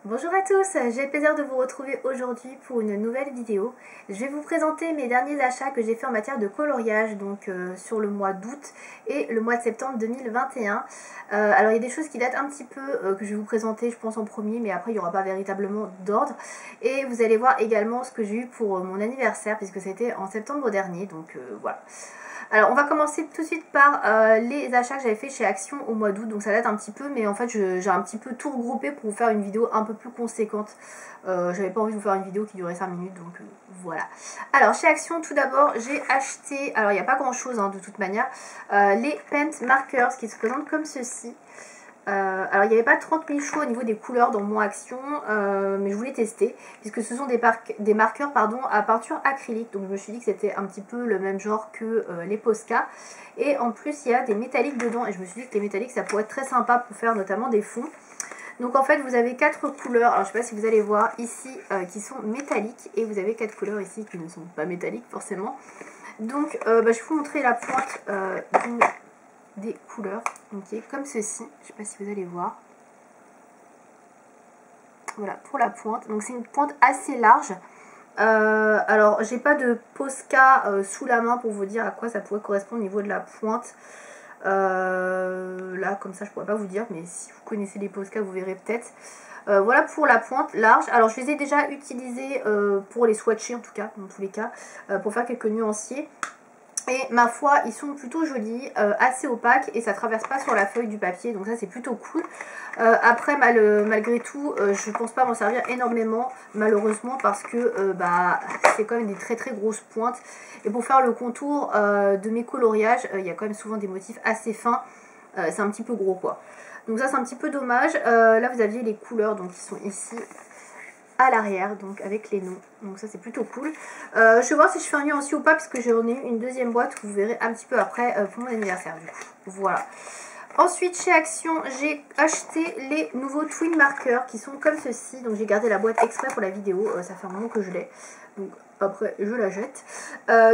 Bonjour à tous, j'ai le plaisir de vous retrouver aujourd'hui pour une nouvelle vidéo. Je vais vous présenter mes derniers achats que j'ai fait en matière de coloriage, donc sur le mois d'août et le mois de septembre 2021. Alors il y a des choses qui datent un petit peu, que je vais vous présenter je pense en premier, mais après il n'y aura pas véritablement d'ordre. Et vous allez voir également ce que j'ai eu pour mon anniversaire, puisque c'était en septembre dernier, donc voilà. Alors on va commencer tout de suite par les achats que j'avais fait chez Action au mois d'août, donc ça date un petit peu, mais en fait j'ai un petit peu tout regroupé pour vous faire une vidéo un peu plus conséquente. J'avais pas envie de vous faire une vidéo qui durait 5 minutes, donc voilà. Alors chez Action tout d'abord j'ai acheté, alors il n'y a pas grand chose de toute manière, les Paint Markers qui se présentent comme ceci. Alors il n'y avait pas 30 000 choix au niveau des couleurs dans mon Action, mais je voulais tester puisque ce sont des marqueurs à peinture acrylique, donc je me suis dit que c'était un petit peu le même genre que les Posca, et en plus il y a des métalliques dedans et je me suis dit que les métalliques ça pourrait être très sympa pour faire notamment des fonds. Donc en fait vous avez 4 couleurs, alors je sais pas si vous allez voir ici, qui sont métalliques, et vous avez 4 couleurs ici qui ne sont pas métalliques forcément. Donc je vais vous montrer la pointe des couleurs, ok, comme ceci, je sais pas si vous allez voir. Voilà pour la pointe, donc c'est une pointe assez large. Alors j'ai pas de Posca sous la main pour vous dire à quoi ça pourrait correspondre au niveau de la pointe. Là comme ça je pourrais pas vous dire, mais si vous connaissez les Posca vous verrez peut-être. Voilà pour la pointe large. Alors je les ai déjà utilisés pour les swatcher en tout cas, dans tous les cas, pour faire quelques nuanciers. Et ma foi, ils sont plutôt jolis, assez opaques, et ça traverse pas sur la feuille du papier, donc ça c'est plutôt cool. Après, malgré tout, je pense pas m'en servir énormément, malheureusement, parce que c'est quand même des très très grosses pointes. Et pour faire le contour de mes coloriages, il y a quand même souvent des motifs assez fins, c'est un petit peu gros quoi. Donc ça c'est un petit peu dommage. Là vous aviez les couleurs donc qui sont ici à l'arrière, donc avec les noms, donc ça c'est plutôt cool. Je vais voir si je fais un nuancier ou pas, parce que j'en ai eu une deuxième boîte, vous verrez un petit peu après pour mon anniversaire du coup. Voilà. Ensuite chez Action j'ai acheté les nouveaux Twin Markers qui sont comme ceci, donc j'ai gardé la boîte exprès pour la vidéo, ça fait un moment que je l'ai, donc après je la jette.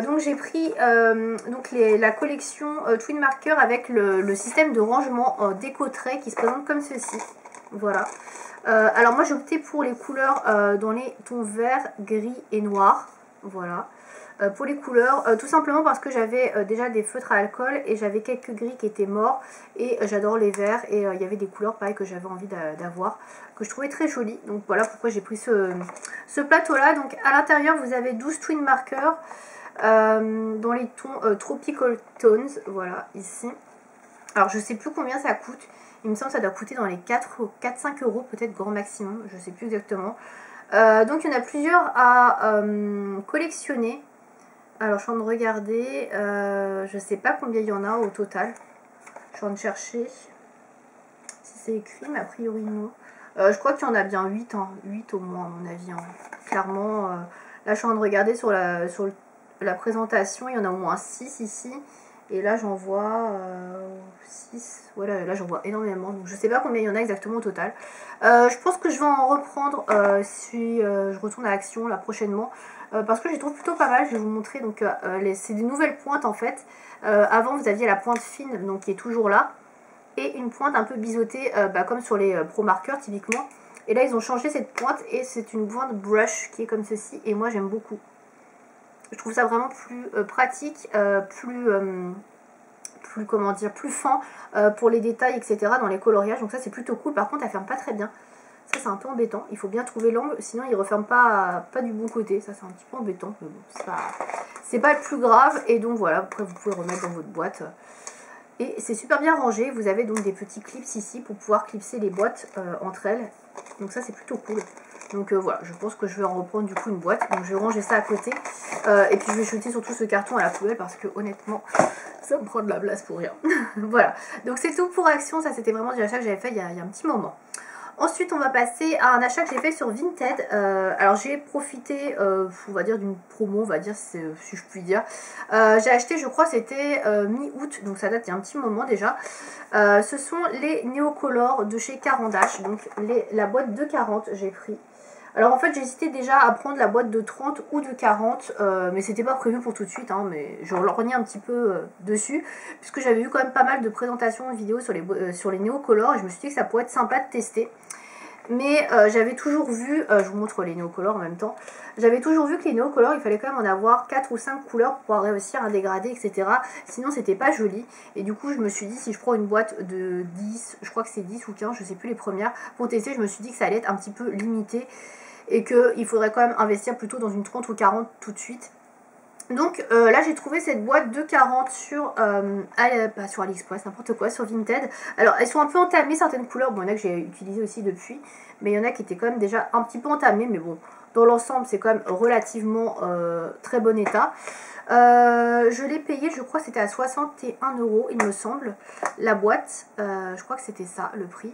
Donc j'ai pris la collection Twin Markers avec le système de rangement déco-trait qui se présente comme ceci, voilà. Alors moi j'ai opté pour les couleurs dans les tons vert, gris et noir, voilà. Pour les couleurs, tout simplement parce que j'avais déjà des feutres à alcool et j'avais quelques gris qui étaient morts, et j'adore les verts, et il y avait des couleurs pareil que j'avais envie d'avoir, que je trouvais très jolies, donc voilà pourquoi j'ai pris ce plateau là. Donc à l'intérieur vous avez 12 Twin Markers dans les tons Tropical Tones, voilà ici. Alors je sais plus combien ça coûte, il me semble que ça doit coûter dans les 4-5 euros peut-être grand maximum, je sais plus exactement. Donc il y en a plusieurs à collectionner. Alors je suis en train de regarder, je sais pas combien il y en a au total. Je suis en train de chercher si c'est écrit, mais a priori non. Je crois qu'il y en a bien 8, 8 au moins à mon avis, clairement. Là je suis en train de regarder sur la présentation, il y en a au moins 6 ici. Et là j'en vois 6, voilà, là j'en vois énormément, donc je sais pas combien il y en a exactement au total. Je pense que je vais en reprendre si je retourne à Action là prochainement, parce que je les trouve plutôt pas mal. Je vais vous montrer, donc c'est des nouvelles pointes en fait. Avant vous aviez la pointe fine, donc qui est toujours là, et une pointe un peu biseautée, comme sur les Pro Markers typiquement. Et là ils ont changé cette pointe, et c'est une pointe brush qui est comme ceci, et moi j'aime beaucoup. Je trouve ça vraiment plus pratique, plus fin pour les détails, etc. dans les coloriages. Donc ça c'est plutôt cool. Par contre elle ferme pas très bien. Ça c'est un peu embêtant. Il faut bien trouver l'angle, sinon il referme pas du bon côté. Ça c'est un petit peu embêtant. Mais bon, c'est pas le plus grave. Et donc voilà, après vous pouvez remettre dans votre boîte. Et c'est super bien rangé. Vous avez donc des petits clips ici pour pouvoir clipser les boîtes entre elles. Donc ça c'est plutôt cool. Donc voilà, je pense que je vais en reprendre du coup une boîte. Donc je vais ranger ça à côté. Et puis je vais jeter surtout ce carton à la poubelle, parce que honnêtement ça me prend de la place pour rien. Voilà, donc c'est tout pour Action. Ça c'était vraiment du achat que j'avais fait il y a un petit moment. Ensuite on va passer à un achat que j'ai fait sur Vinted. Alors j'ai profité, on va dire d'une promo, on va dire si je puis dire. J'ai acheté, je crois c'était mi-août, donc ça date il y a un petit moment déjà. Ce sont les Neocolor de chez Carandache, donc la boîte de 40 j'ai pris. Alors en fait j'hésitais déjà à prendre la boîte de 30 ou de 40, mais c'était pas prévu pour tout de suite, mais je lorgnais un petit peu dessus, puisque j'avais vu quand même pas mal de présentations vidéo sur les Neocolor, et je me suis dit que ça pourrait être sympa de tester. Mais j'avais toujours vu, je vous montre les néocolores en même temps, j'avais toujours vu que les néocolores, il fallait quand même en avoir 4 ou 5 couleurs pour pouvoir réussir à dégrader, etc. Sinon c'était pas joli. Et du coup je me suis dit, si je prends une boîte de 10, je crois que c'est 10 ou 15, je sais plus les premières, pour tester, je me suis dit que ça allait être un petit peu limité. Et qu'il faudrait quand même investir plutôt dans une 30 ou 40 tout de suite. Donc là j'ai trouvé cette boîte de 40 sur, pas sur AliExpress, n'importe quoi, sur Vinted. Alors elles sont un peu entamées certaines couleurs, bon il y en a que j'ai utilisées aussi depuis, mais il y en a qui étaient quand même déjà un petit peu entamées, mais bon, dans l'ensemble c'est quand même relativement très bon état. Je l'ai payé, je crois que c'était à 61 € il me semble, la boîte, je crois que c'était ça le prix.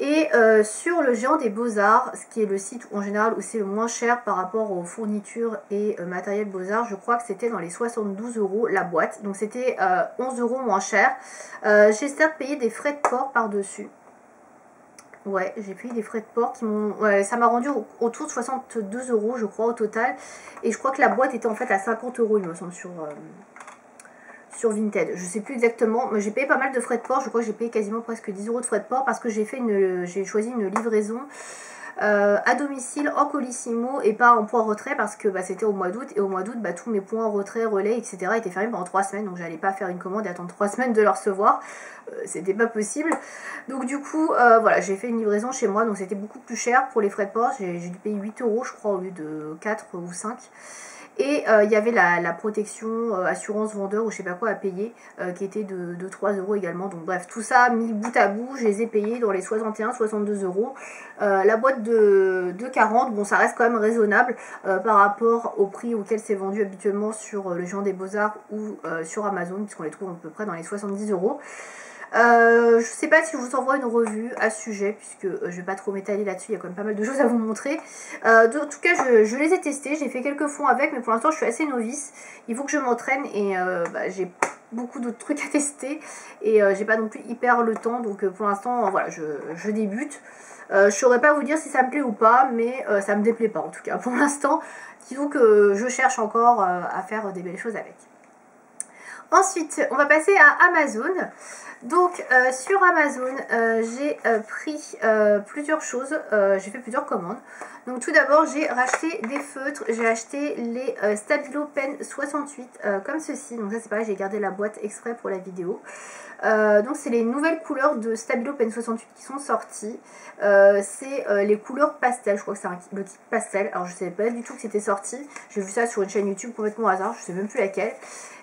Et sur le Géant des Beaux-Arts, ce qui est le site en général où c'est le moins cher par rapport aux fournitures et matériel Beaux-Arts, je crois que c'était dans les 72 € la boîte. Donc c'était 11 € moins cher. J'ai certes payé des frais de port par-dessus. Ouais, j'ai payé des frais de port qui m'ont... Ouais, ça m'a rendu autour de 62 € je crois au total. Et je crois que la boîte était en fait à 50 € il me semble sur Vinted. Je sais plus exactement, mais j'ai payé pas mal de frais de port. Je crois que j'ai payé quasiment presque 10 € de frais de port parce que j'ai choisi une livraison à domicile en colissimo et pas en point retrait parce que bah, c'était au mois d'août et au mois d'août bah, tous mes points retrait, relais, etc. étaient fermés pendant 3 semaines, donc j'allais pas faire une commande et attendre 3 semaines de le recevoir. C'était pas possible. Donc du coup voilà, j'ai fait une livraison chez moi, donc c'était beaucoup plus cher pour les frais de port. J'ai dû payer 8 € je crois au lieu de 4 ou 5. Et il y avait la protection assurance vendeur ou je sais pas quoi à payer qui était de 3 € également. Donc bref, tout ça mis bout à bout, je les ai payés dans les 61-62 €. La boîte de 40, bon ça reste quand même raisonnable par rapport au prix auquel c'est vendu habituellement sur le Géant des Beaux-Arts ou sur Amazon, puisqu'on les trouve à peu près dans les 70 €. Je sais pas si je vous envoie une revue à ce sujet puisque je vais pas trop m'étaler là-dessus, il y a quand même pas mal de choses à vous montrer. En tout cas je les ai testés, j'ai fait quelques fonds avec, mais pour l'instant je suis assez novice, il faut que je m'entraîne et bah, j'ai beaucoup d'autres trucs à tester et j'ai pas non plus hyper le temps, donc pour l'instant voilà, je débute. Je saurais pas vous dire si ça me plaît ou pas, mais ça me déplaît pas en tout cas pour l'instant. Disons que je cherche encore à faire des belles choses avec. Ensuite, on va passer à Amazon. Donc sur Amazon, j'ai pris plusieurs choses, j'ai fait plusieurs commandes. Donc tout d'abord, j'ai racheté des feutres, j'ai acheté les Stabilo Pen 68 comme ceci. Donc ça c'est pareil, j'ai gardé la boîte exprès pour la vidéo. Donc c'est les nouvelles couleurs de Stabilo Pen 68 qui sont sorties. C'est les couleurs pastel, je crois que c'est le kit pastel. Alors je ne savais pas du tout que c'était sorti. J'ai vu ça sur une chaîne YouTube complètement au hasard, je ne sais même plus laquelle.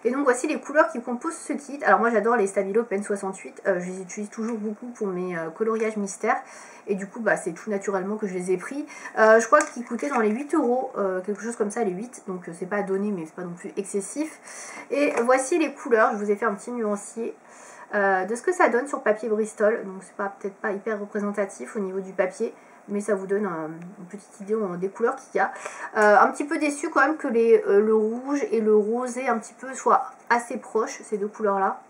Et donc voici les couleurs qui composent ce kit. Alors moi j'adore les Stabilo Pen 68, je les utilise toujours beaucoup pour mes coloriages mystères. Et du coup bah, c'est tout naturellement que je les ai pris. Je crois qu'ils coûtaient dans les 8 €, quelque chose comme ça, les 8. Donc c'est pas donné mais c'est pas non plus excessif. Et voici les couleurs, je vous ai fait un petit nuancier. De ce que ça donne sur papier Bristol, donc c'est peut-être pas hyper représentatif au niveau du papier, mais ça vous donne une petite idée des couleurs qu'il y a. Un petit peu déçu quand même que le rouge et le rosé un petit peu soient assez proches, ces deux couleurs là.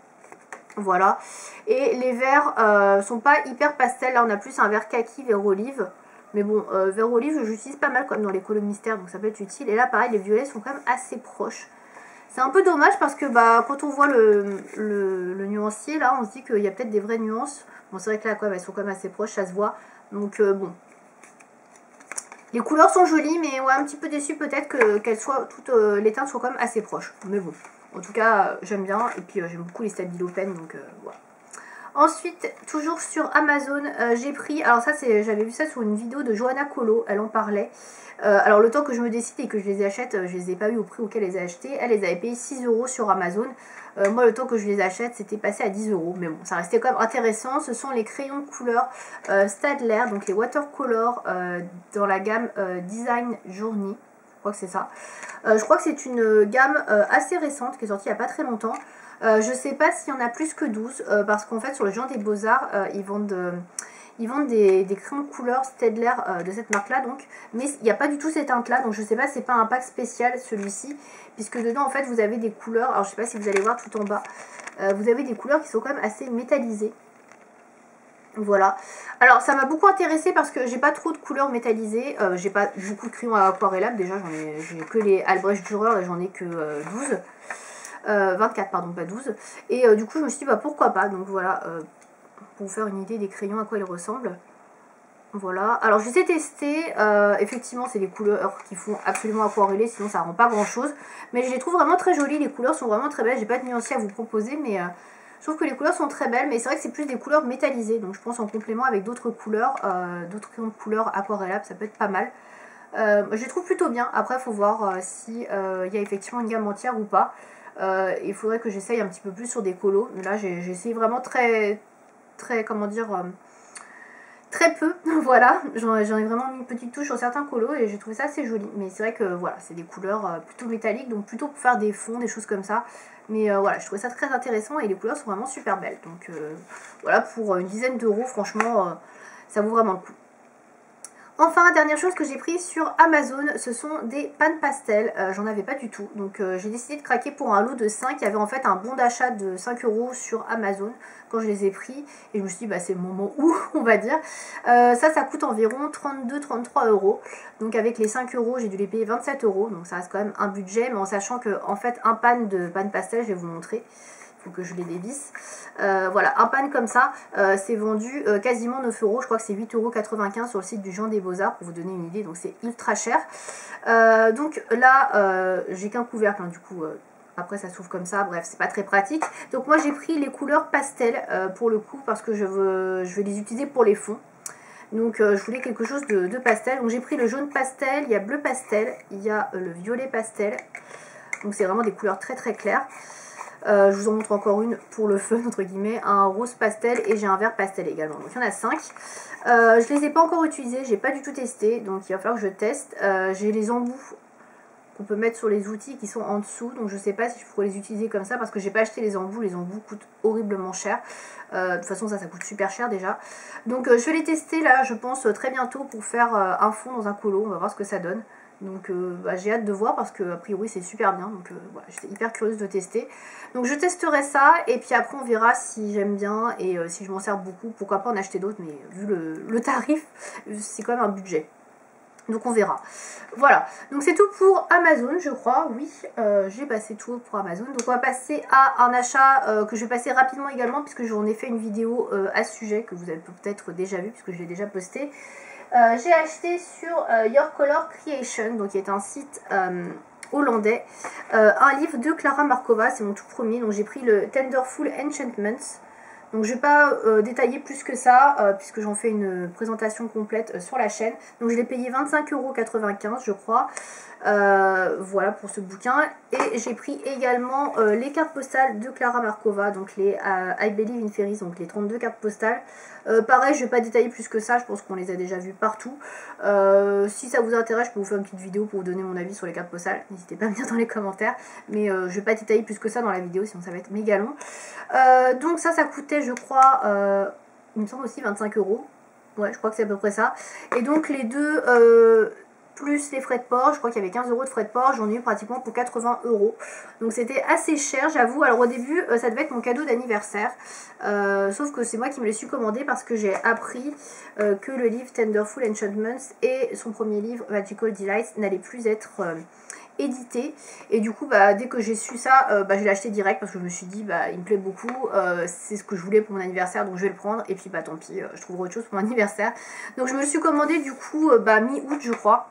Voilà, et les verts sont pas hyper pastel, là on a plus un vert kaki, vert olive. Mais bon, vert olive j'utilise pas mal comme dans les colos mystères, donc ça peut être utile. Et là pareil, les violets sont quand même assez proches. C'est un peu dommage parce que bah, quand on voit le nuancier là, on se dit qu'il y a peut-être des vraies nuances. Bon c'est vrai que là quand même, elles sont quand même assez proches, ça se voit. Donc bon. Les couleurs sont jolies mais ouais, un petit peu déçue peut-être qu'elles soient toutes, les teintes soient quand même assez proches. Mais bon, en tout cas j'aime bien et puis j'aime beaucoup les Stabilo Pen donc voilà. Ensuite, toujours sur Amazon, j'ai pris, alors ça j'avais vu ça sur une vidéo de Johanna Colo, elle en parlait. Alors le temps que je me décide et que je les achète, je les ai pas eu au prix auquel elle les a achetés. Elle les avait payés 6 € sur Amazon. Moi le temps que je les achète, c'était passé à 10 €. Mais bon, ça restait quand même intéressant. Ce sont les crayons de couleur Staedtler, donc les watercolor dans la gamme Design Journey. Je crois que c'est ça. Je crois que c'est une gamme assez récente qui est sortie il n'y a pas très longtemps. Je sais pas s'il y en a plus que 12 parce qu'en fait sur le Géant des Beaux-Arts ils vendent des crayons de couleur Staedtler de cette marque là donc, mais il n'y a pas du tout ces teintes là, donc je sais pas si c'est pas un pack spécial celui-ci, puisque dedans en fait vous avez des couleurs, alors je sais pas si vous allez voir tout en bas, vous avez des couleurs qui sont quand même assez métallisées. Voilà, alors ça m'a beaucoup intéressée parce que j'ai pas trop de couleurs métallisées, j'ai pas beaucoup de crayons à aquarellable, déjà j'ai que les Albrecht Dürer et j'en ai que 12. 24 pardon, pas 12. Et du coup je me suis dit bah pourquoi pas, donc voilà, pour vous faire une idée des crayons à quoi ils ressemblent. Voilà, alors je les ai testés, effectivement c'est des couleurs qui font absolument aquarellé, sinon ça rend pas grand chose. Mais je les trouve vraiment très jolies, les couleurs sont vraiment très belles, j'ai pas de nuancier à vous proposer, mais je trouve que les couleurs sont très belles. Mais c'est vrai que c'est plus des couleurs métallisées, donc je pense en complément avec d'autres couleurs, d'autres crayons de couleur aquarellables, ça peut être pas mal. Je les trouve plutôt bien, après il faut voir si y a effectivement une gamme entière ou pas. Il faudrait que j'essaye un petit peu plus sur des colos, mais là j'ai essayé vraiment très, comment dire... très peu, voilà, j'en ai vraiment mis une petite touche sur certains colos et j'ai trouvé ça assez joli. Mais c'est vrai que voilà, c'est des couleurs plutôt métalliques, donc plutôt pour faire des fonds, des choses comme ça. Mais voilà, je trouvais ça très intéressant et les couleurs sont vraiment super belles. Donc voilà, pour une dizaine d'euros, franchement, ça vaut vraiment le coup. Enfin, dernière chose que j'ai pris sur Amazon, ce sont des pannes pastel. J'en avais pas du tout, donc j'ai décidé de craquer pour un lot de 5. Il y avait en fait un bon d'achat de 5 € sur Amazon quand je les ai pris. Et je me suis dit, bah, c'est le moment où, on va dire. Ça coûte environ 32-33 €. Donc avec les 5 €, j'ai dû les payer 27 €. Donc ça reste quand même un budget, mais en sachant que en fait un pan de panne pastel, je vais vous montrer. Il faut que je les dévisse. Voilà, un pan comme ça, c'est vendu quasiment 9 €. Je crois que c'est 8,95 € sur le site du Jean des Beaux-Arts pour vous donner une idée. Donc c'est ultra cher. Donc là, j'ai qu'un couvercle, hein, du coup. Après ça s'ouvre comme ça, bref, c'est pas très pratique. Donc moi j'ai pris les couleurs pastel pour le coup parce que je vais les utiliser pour les fonds. Donc je voulais quelque chose de pastel. Donc j'ai pris le jaune pastel, il y a bleu pastel, il y a le violet pastel. Donc c'est vraiment des couleurs très très claires. Je vous en montre encore une pour le fun, entre guillemets, un rose pastel et j'ai un vert pastel également. Donc il y en a 5. Je les ai pas encore utilisés, j'ai pas du tout testé, donc il va falloir que je teste. J'ai les embouts qu'on peut mettre sur les outils qui sont en dessous, donc je sais pas si je pourrais les utiliser comme ça parce que j'ai pas acheté les embouts coûtent horriblement cher. De toute façon ça coûte super cher déjà. Donc je vais les tester là, je pense très bientôt pour faire un fond dans un colo, on va voir ce que ça donne. Donc bah, j'ai hâte de voir parce que a priori c'est super bien, donc voilà, j'étais hyper curieuse de tester. Donc je testerai ça et puis après on verra si j'aime bien et si je m'en sers beaucoup, pourquoi pas en acheter d'autres, mais vu le tarif, c'est quand même un budget. Donc on verra. Voilà, donc c'est tout pour Amazon je crois, oui, j'ai passé tout pour Amazon. Donc on va passer à un achat que je vais passer rapidement également puisque j'en ai fait une vidéo à ce sujet que vous avez peut-être déjà vu puisque je l'ai déjà posté. J'ai acheté sur Your Color Creation, donc qui est un site hollandais, un livre de Clara Markova, c'est mon tout premier, donc j'ai pris le Tenderful Enchantments. Donc je ne vais pas détailler plus que ça, puisque j'en fais une présentation complète sur la chaîne. Donc je l'ai payé 25,95 € je crois. Voilà pour ce bouquin. Et j'ai pris également les cartes postales de Clara Markova, donc les I Believe in Fairies, donc les 32 cartes postales. Pareil, je ne vais pas détailler plus que ça, je pense qu'on les a déjà vues partout. Si ça vous intéresse, je peux vous faire une petite vidéo pour vous donner mon avis sur les cartes postales. N'hésitez pas à me dire dans les commentaires. Mais je ne vais pas détailler plus que ça dans la vidéo, sinon ça va être méga long. Donc ça coûtait, je crois, il me semble aussi 25 €. Ouais, je crois que c'est à peu près ça. Et donc les deux... plus les frais de port, je crois qu'il y avait 15 € de frais de port, j'en ai eu pratiquement pour 80 €. Donc c'était assez cher, j'avoue. Alors au début, ça devait être mon cadeau d'anniversaire. Sauf que c'est moi qui me l'ai su commander parce que j'ai appris que le livre Tenderful Enchantments et son premier livre Magical Delights n'allaient plus être édité. Et du coup, bah, dès que j'ai su ça, bah, je l'ai acheté direct parce que je me suis dit, bah, il me plaît beaucoup, c'est ce que je voulais pour mon anniversaire, donc je vais le prendre. Et puis, bah, tant pis, je trouverai autre chose pour mon anniversaire. Donc je me le suis commandé du coup, bah, mi-août, je crois.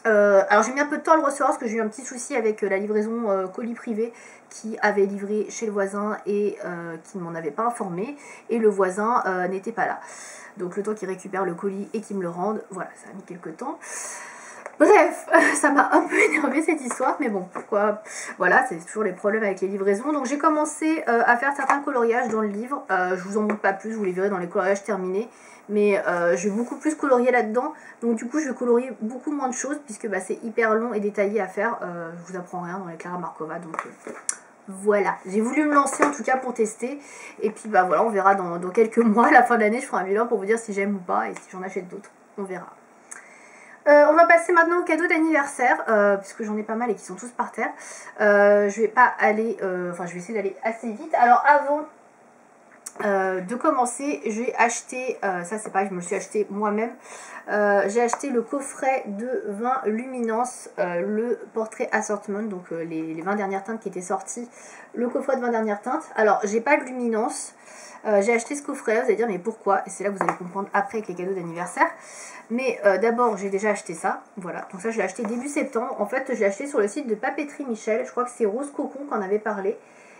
Alors j'ai mis un peu de temps à le recevoir parce que j'ai eu un petit souci avec la livraison colis privé qui avait livré chez le voisin et qui ne m'en avait pas informé, et le voisin n'était pas là. Donc le temps qu'il récupère le colis et qu'il me le rende, voilà, ça a mis quelques temps. Bref, ça m'a un peu énervé cette histoire, mais bon, pourquoi, voilà, c'est toujours les problèmes avec les livraisons. Donc j'ai commencé à faire certains coloriages dans le livre, je vous en montre pas plus, vous les verrez dans les coloriages terminés. Mais je vais beaucoup plus colorier là-dedans, donc du coup je vais colorier beaucoup moins de choses, puisque bah, c'est hyper long et détaillé à faire, je vous apprends rien dans les Clara Markova, donc voilà. J'ai voulu me lancer en tout cas pour tester, et puis bah voilà, on verra dans quelques mois, à la fin de l'année, je ferai un bilan pour vous dire si j'aime ou pas, et si j'en achète d'autres, on verra. On va passer maintenant au cadeau d'anniversaire, puisque j'en ai pas mal et qui sont tous par terre. Je vais pas aller, enfin je vais essayer d'aller assez vite. Alors avant... de commencer, j'ai acheté, ça c'est pareil, je me le suis acheté moi-même, j'ai acheté le coffret de 20 luminance, le portrait assortment, donc les 20 dernières teintes qui étaient sorties, le coffret de 20 dernières teintes. Alors j'ai pas de luminance, j'ai acheté ce coffret là, vous allez dire mais pourquoi, et c'est là que vous allez comprendre après avec les cadeaux d'anniversaire. Mais d'abord j'ai déjà acheté ça, voilà, donc ça je l'ai acheté début septembre. En fait je l'ai acheté sur le site de Papeterie Michel, je crois que c'est Rose Cocon qu'on avait parlé.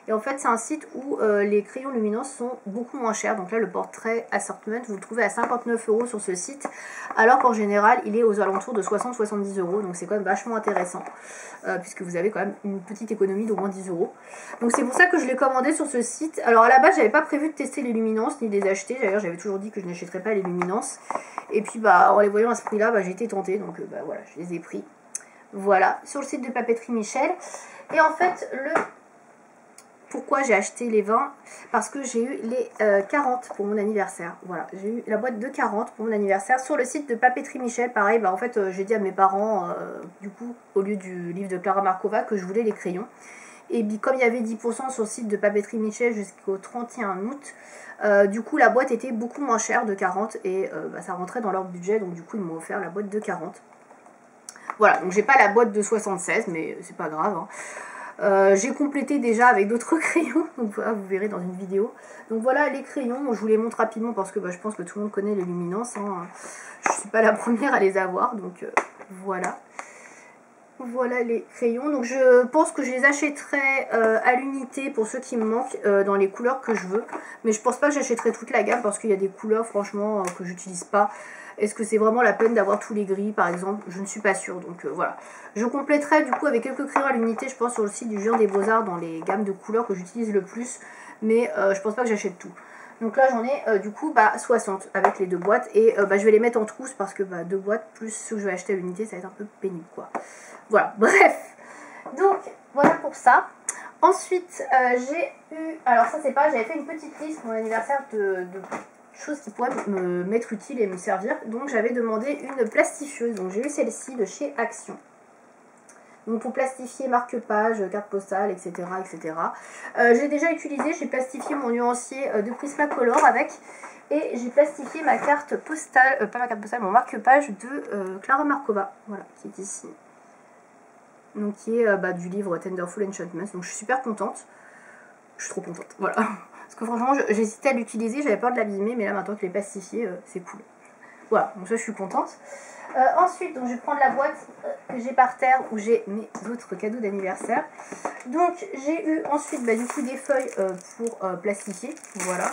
Et en fait c'est un site où les crayons luminance sont beaucoup moins chers. Donc là le portrait assortment vous le trouvez à 59 € sur ce site, alors qu'en général il est aux alentours de 60-70 €. Donc c'est quand même vachement intéressant, puisque vous avez quand même une petite économie d'au moins 10 €. Donc c'est pour ça que je l'ai commandé sur ce site. Alors à la base j'avais pas prévu de tester les luminances ni de les acheter. D'ailleurs j'avais toujours dit que je n'achèterais pas les luminances. Et puis bah en les voyant à ce prix là, j'ai été tentée. Donc bah voilà, je les ai pris. Voilà, sur le site de Papeterie Michel. Et en fait pourquoi j'ai acheté les 20? Parce que j'ai eu les 40 pour mon anniversaire. Voilà, j'ai eu la boîte de 40 pour mon anniversaire sur le site de Papeterie Michel. Pareil, en fait, j'ai dit à mes parents, du coup, au lieu du livre de Clara Markova, que je voulais les crayons. Et puis, comme il y avait 10% sur le site de Papeterie Michel jusqu'au 31 août, du coup, la boîte était beaucoup moins chère de 40 et ça rentrait dans leur budget. Donc, du coup, ils m'ont offert la boîte de 40. Voilà, donc j'ai pas la boîte de 76, mais c'est pas grave, hein. J'ai complété déjà avec d'autres crayons, donc voilà, vous verrez dans une vidéo. Donc voilà les crayons, je vous les montre rapidement parce que je pense que tout le monde connaît les luminances, hein. Je ne suis pas la première à les avoir, donc voilà. Voilà les crayons, donc je pense que je les achèterai à l'unité pour ceux qui me manquent dans les couleurs que je veux. Mais je pense pas que j'achèterai toute la gamme parce qu'il y a des couleurs franchement que j'utilise pas. Est-ce que c'est vraiment la peine d'avoir tous les gris par exemple? Je ne suis pas sûre, donc voilà. Je compléterai du coup avec quelques crayons à l'unité, je pense, sur le site du Géant des Beaux-Arts dans les gammes de couleurs que j'utilise le plus. Mais je pense pas que j'achète tout. Donc là j'en ai du coup 60 avec les deux boîtes. Et je vais les mettre en trousse parce que deux boîtes plus ceux que je vais acheter à l'unité, ça va être un peu pénible quoi. Voilà, bref. Donc voilà pour ça. Ensuite j'ai eu, alors ça c'est pas, j'avais fait une petite liste pour mon anniversaire de choses qui pourraient me m'être utiles et me servir. Donc j'avais demandé une plastifieuse. Donc j'ai eu celle-ci de chez Action. Donc pour plastifier marque-page, carte postale, etc. etc. J'ai déjà utilisé, j'ai plastifié mon nuancier de Prismacolor avec. Et j'ai plastifié ma carte postale, pas ma carte postale, mon marque-page de Clara Markova. Voilà, qui est ici. Donc qui est du livre Tenderful Enchantments. Donc je suis super contente. Je suis trop contente, voilà. Parce que franchement, j'hésitais à l'utiliser, j'avais peur de l'abîmer, mais là maintenant que je l'ai plastifié, c'est cool. Voilà, donc ça je suis contente. Ensuite, donc, je vais prendre la boîte que j'ai par terre où j'ai mes autres cadeaux d'anniversaire. Donc j'ai eu ensuite du coup des feuilles pour plastifier, voilà.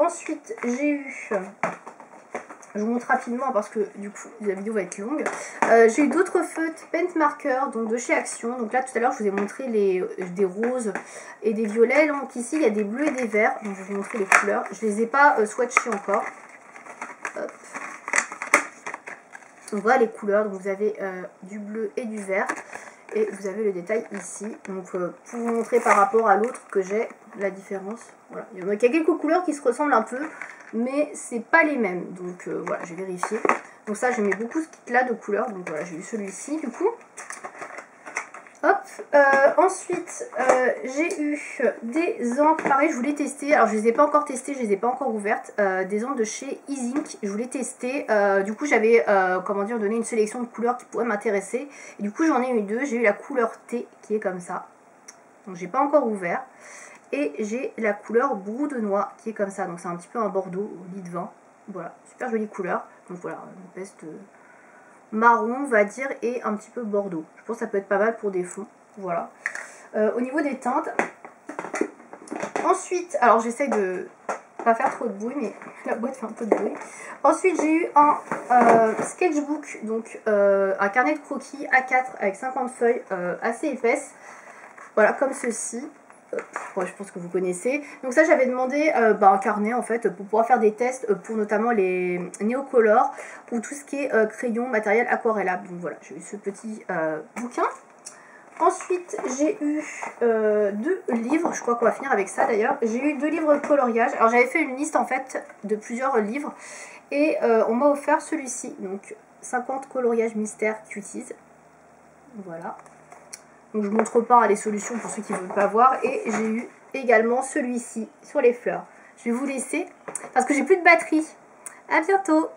Ensuite j'ai eu, je vous montre rapidement parce que du coup la vidéo va être longue. J'ai eu d'autres feutres Paint Marker donc de chez Action. Donc là tout à l'heure je vous ai montré des roses et des violets. Donc ici il y a des bleus et des verts. Donc je vais vous montrer les couleurs. Je les ai pas swatchés encore. Hop. Donc voilà les couleurs. Donc vous avez du bleu et du vert. Et vous avez le détail ici. Donc pour vous montrer par rapport à l'autre que j'ai la différence. Voilà. Il y a quelques couleurs qui se ressemblent un peu, mais c'est pas les mêmes. Donc voilà, j'ai vérifié. Donc ça, j'aimais beaucoup ce kit là de couleurs. Donc voilà, j'ai eu celui-ci du coup. Hop. Ensuite, j'ai eu des encres. Pareil, je voulais tester. Alors je les ai pas encore testées, je les ai pas encore ouvertes. Des encres de chez Easink. Je voulais tester. Du coup, j'avais donné une sélection de couleurs qui pourraient m'intéresser. Et du coup, j'en ai eu deux. J'ai eu la couleur thé qui est comme ça. Donc j'ai pas encore ouvert. Et j'ai la couleur brou de noix qui est comme ça. Donc c'est un petit peu un bordeaux au lit de vin. Voilà, super jolie couleur. Donc voilà, une espèce de marron on va dire et un petit peu bordeaux. Je pense que ça peut être pas mal pour des fonds. Voilà. Au niveau des teintes. Ensuite, alors j'essaye de pas faire trop de bruit mais la boîte fait un peu de bruit. Ensuite j'ai eu un sketchbook, donc un carnet de croquis A4 avec 50 feuilles assez épaisses. Voilà, comme ceci. Ouais, je pense que vous connaissez. Donc ça j'avais demandé un carnet en fait pour pouvoir faire des tests pour notamment les néocolores, pour tout ce qui est crayon, matériel aquarellable. Donc voilà, j'ai eu ce petit bouquin. Ensuite j'ai eu deux livres, je crois qu'on va finir avec ça d'ailleurs. J'ai eu deux livres coloriage. Alors j'avais fait une liste en fait de plusieurs livres et on m'a offert celui-ci. Donc 50 coloriages mystères cuties. Voilà. Donc je ne montre pas les solutions pour ceux qui ne veulent pas voir. Et j'ai eu également celui-ci sur les fleurs. Je vais vous laisser parce que j'ai plus de batterie. À bientôt!